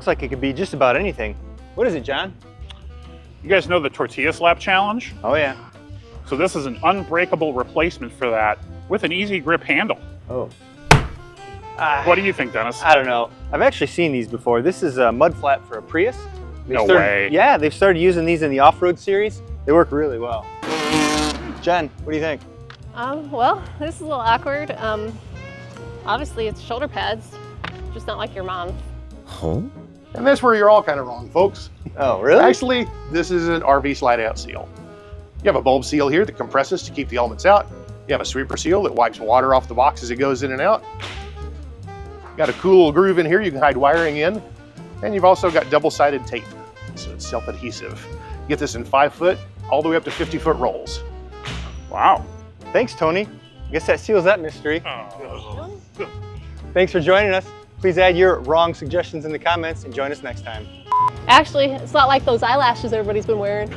looks like it could be just about anything. What is it, John? You guys know the tortilla slap challenge? Oh yeah. So this is an unbreakable replacement for that with an easy grip handle. Oh. What do you think, Dennis? I don't know. I've actually seen these before. This is a mud flap for a Prius. No way. Yeah, they've started using these in the off-road series. They work really well. Jen, what do you think? Well, this is a little awkward. Obviously it's shoulder pads, just not like your mom's. Huh? And that's where you're all kind of wrong, folks. Oh, really? Actually, this is an RV slide-out seal. You have a bulb seal here that compresses to keep the elements out. You have a sweeper seal that wipes water off the box as it goes in and out. Got a cool little groove in here you can hide wiring in. And you've also got double-sided tape, so it's self-adhesive. You get this in 5-foot, all the way up to 50-foot rolls. Wow. Thanks, Tony. I guess that seals that mystery. Oh. Thanks for joining us. Please add your wrong suggestions in the comments and join us next time. Actually, it's not like those eyelashes everybody's been wearing.